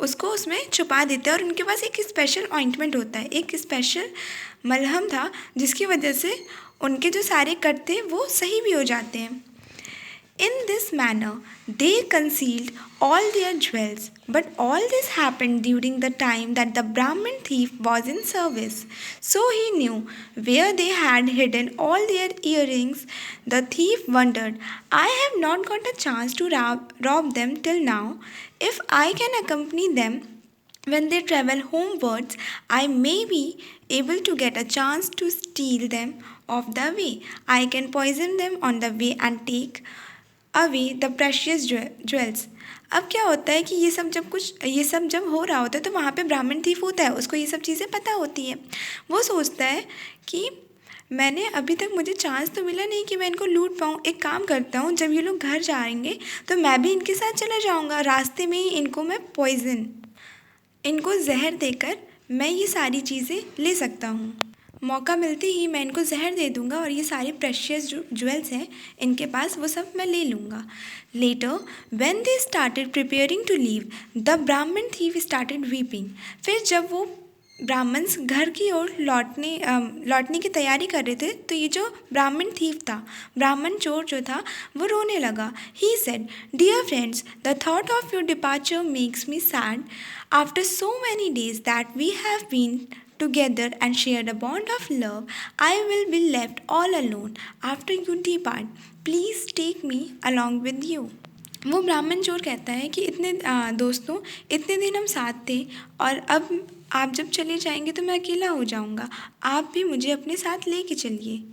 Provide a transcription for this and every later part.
उसको उसमें छुपा देते हैं और उनके पास एक स्पेशल ऑइंटमेंट होता है, एक स्पेशल मलहम था जिसकी वजह से उनके जो सारे कट थे वो सही भी हो जाते हैं. In this manner, they concealed all their jewels, but all this happened during the time that the Brahmin thief was in service. So he knew where they had hidden all their earrings. The thief wondered, I have not got a chance to rob them till now. If I can accompany them when they travel homewards, I may be able to get a chance to steal them off the way. I can poison them on the way and take away the precious jewels. अब क्या होता है कि ये सब जब हो रहा होता है तो वहाँ पे ब्राह्मण थीफ होता है, उसको ये सब चीज़ें पता होती हैं. वो सोचता है कि मैंने अभी तक मुझे चांस तो मिला नहीं कि मैं इनको लूट पाऊँ. एक काम करता हूँ, जब ये लोग घर जाएंगे तो मैं भी इनके साथ चला जाऊँगा. रास्ते में ही इनको जहर देकर मैं ये सारी चीज़ें ले सकता हूँ. मौका मिलते ही मैं इनको जहर दे दूंगा और ये सारे प्रेशियस जो ज्वेल्स हैं इनके पास वो सब मैं ले लूँगा. Later when they started preparing to leave the Brahmin thief started weeping. फिर जब वो ब्राह्मण्स घर की ओर लौटने की तैयारी कर रहे थे तो ये जो ब्राह्मण थीफ था, ब्राह्मण चोर जो था, वो रोने लगा. He said, dear friends, the thought of your departure makes me sad. After so many days that we have been together and shared a bond of love, I will be left all alone after you depart. Please take me along with you. वो ब्राह्मण चोर कहता है कि दोस्तों, इतने दिन हम साथ थे और अब आप जब चले जाएंगे तो मैं अकेला हो जाऊंगा. आप भी मुझे अपने साथ लेके चलिए.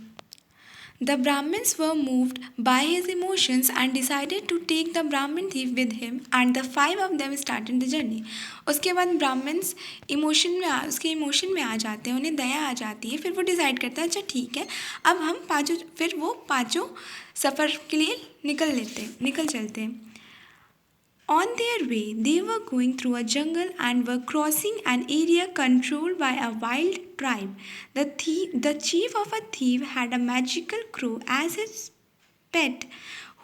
The Brahmins were moved by his emotions and decided to take the Brahmin thief with him, and the 5 of them started the journey. उसके बाद ब्राह्मण्स उसके इमोशन में आ जाते हैं, उन्हें दया आ जाती है. फिर वो डिसाइड करता है, अच्छा ठीक है, अब हम पाँचों सफ़र के लिए निकल चलते हैं. On their way, they were going through a jungle and were crossing an area controlled by a wild tribe. The chief of a thief had a magical crow as his pet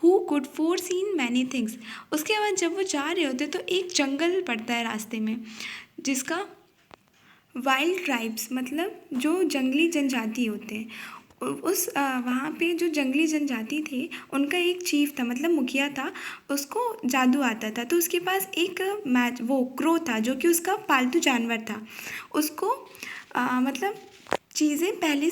who could foresee many things. उसके बाद जब वो जा रहे होते तो एक जंगल पड़ता है रास्ते में, जिसका वाइल्ड ट्राइब्स मतलब जो जंगली जनजाति होते हैं, वहाँ पे जो जंगली जनजाति थे उनका एक चीफ था, मतलब मुखिया था, उसको जादू आता था. तो उसके पास एक वो क्रो था जो कि उसका पालतू जानवर था. उसको मतलब चीज़ें पहले